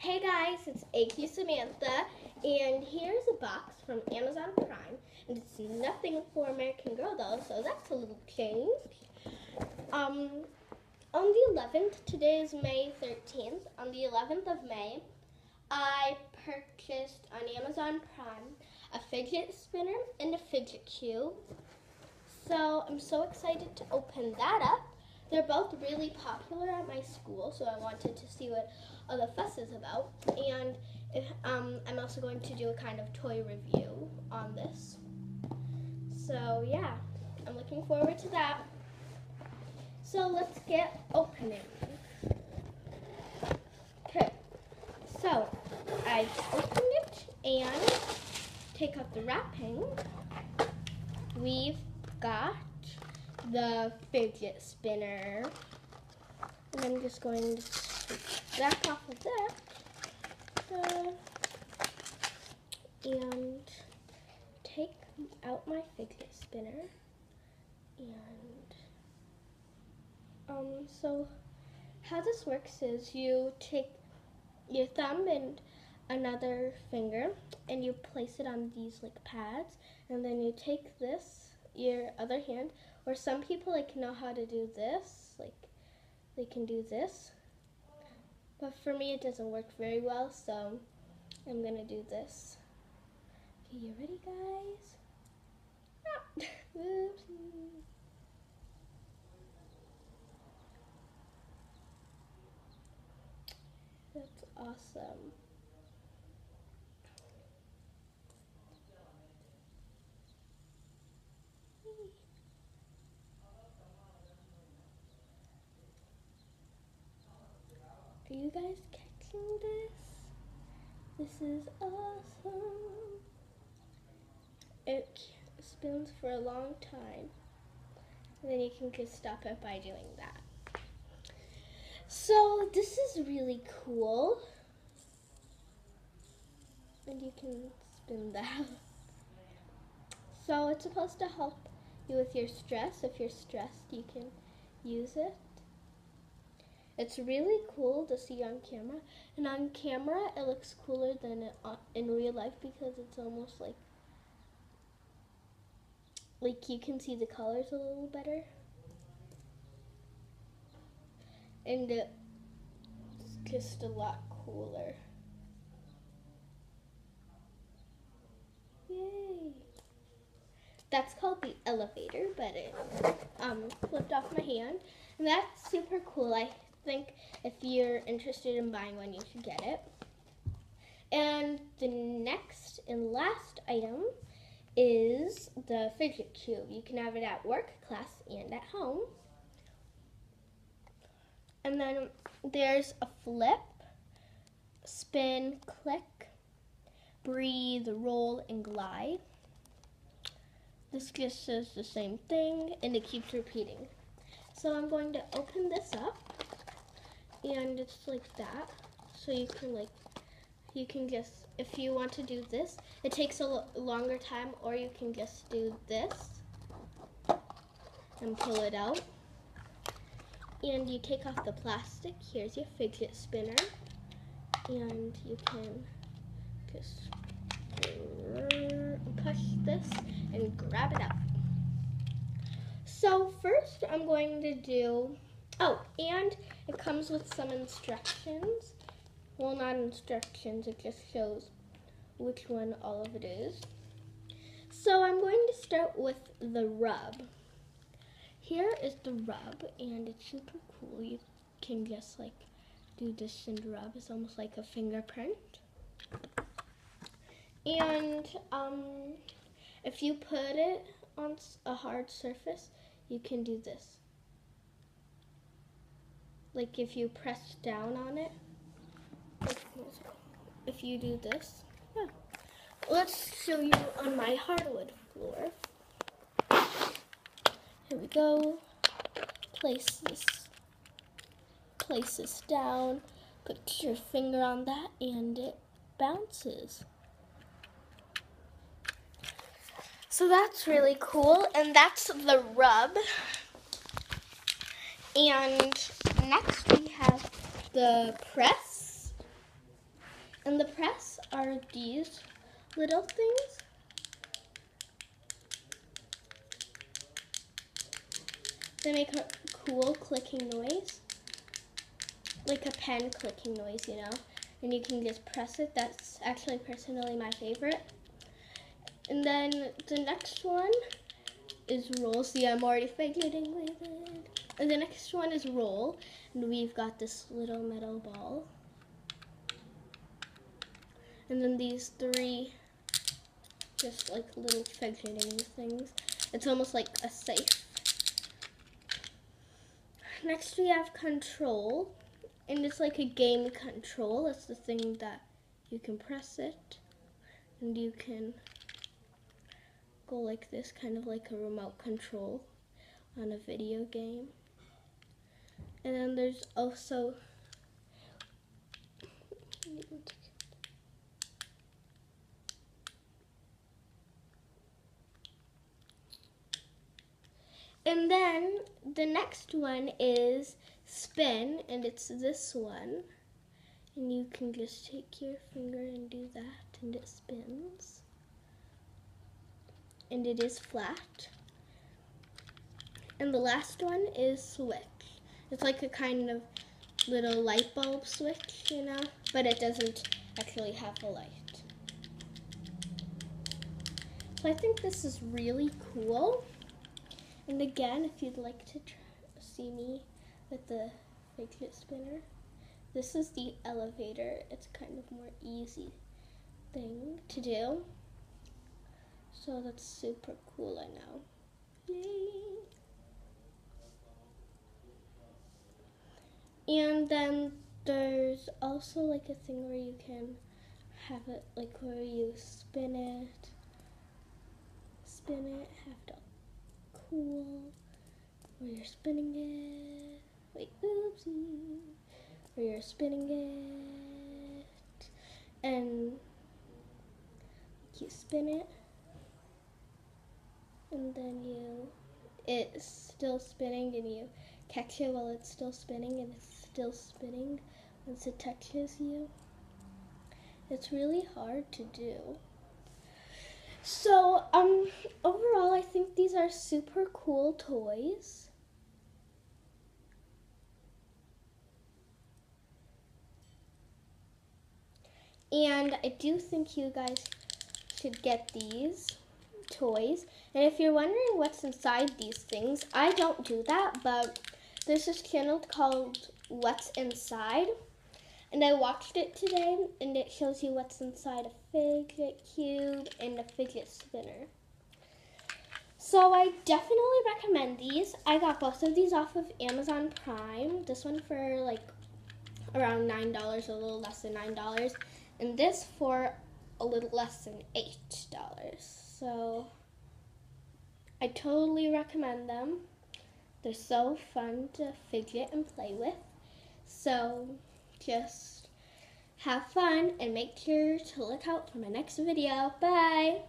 Hey guys, it's AQ Samantha, and here's a box from Amazon Prime, and it's nothing for American Girl though, so that's a little change. On the 11th, today is May 13th, on the 11th of May, I purchased on Amazon Prime a fidget spinner and a fidget cube. So I'm so excited to open that up. They're both really popular at my school, so I wanted to see what all the fuss is about. And I'm also going to do a kind of toy review on this. So yeah, I'm looking forward to that. So let's get opening. Okay, so I opened it and take out the wrapping. We've got the fidget spinner, and I'm just going to take that off of that and take out my fidget spinner. And so how this works is you take your thumb and another finger and you place it on these like pads, and then you take this, your other hand, or some people know how to do this, like they can do this, but for me it doesn't work very well, so I'm gonna do this. Okay, you ready guys? Oops. That's awesome. Are you guys catching this? This is awesome. It spins for a long time. And then you can just stop it by doing that. So this is really cool. And you can spin that. So it's supposed to help you with your stress. If you're stressed, you can use it. It's really cool to see on camera, and on camera it looks cooler than in real life because it's almost like you can see the colors a little better, and it's just a lot cooler. Yay! That's called the elevator, but it flipped off my hand, and that's super cool. I think if you're interested in buying one, you should get it. And the next and last item is the fidget cube. You can have it at work, class, and at home. And then there's a flip, spin, click, breathe, roll, and glide. This just says the same thing, and it keeps repeating. So I'm going to open this up, and it's like that. So you can just, if you want to do this, it takes a longer time, or you can just do this and pull it out. And you take off the plastic. Here's your fidget spinner, and you can just push this and grab it out. So first I'm going to do, and it comes with some instructions. Well, not instructions, it just shows which one all of it is. So I'm going to start with the rub. Here is the rub, and it's super cool. You can just do this and rub. It's almost like a fingerprint. And if you put it on a hard surface, you can do this. Like if you press down on it, if you do this, yeah. Let's show you on my hardwood floor. Here we go. Place this down, put your finger on that, and it bounces. So that's really cool, and that's the rub. And next we have the press. And the press are these little things. They make a cool clicking noise, like a pen clicking noise, you know. And you can just press it. That's actually personally my favorite. And then the next one is roll. See, I'm already fidgeting with it. And the next one is roll. And we've got this little metal ball. And then these three just like little fidgeting things. It's almost like a safe. Next we have control. And it's like a game control. It's the thing that you can press it. And you can go like this, kind of like a remote control on a video game. And then there's also and then the next one is spin, and it's this one. And you can just take your finger and do that, and it spins. And it is flat. And the last one is switch. It's like a kind of little light bulb switch, you know, but it doesn't actually have a light. So I think this is really cool. And again, if you'd like to see me with the fidget spinner, this is the elevator. It's kind of more easy thing to do. So that's super cool, I know. Yay! And then there's also like a thing where you can have it like where you spin it, have it cool, where you're spinning it, wait, oopsie, where you're spinning it, and you spin it, and then it's still spinning, and you catch it while it's still spinning, and it's still spinning once it touches you. It's really hard to do. So, overall, I think these are super cool toys. And I do think you guys should get these toys. And if you're wondering what's inside these things, I don't do that, but there's this channel called What's Inside. And I watched it today, and it shows you what's inside a fidget cube and a fidget spinner. So I definitely recommend these. I got both of these off of Amazon Prime. This one for like around $9, a little less than $9. And this for a little less than $8. So I totally recommend them. They're so fun to fidget and play with. So just have fun and make sure to look out for my next video. Bye!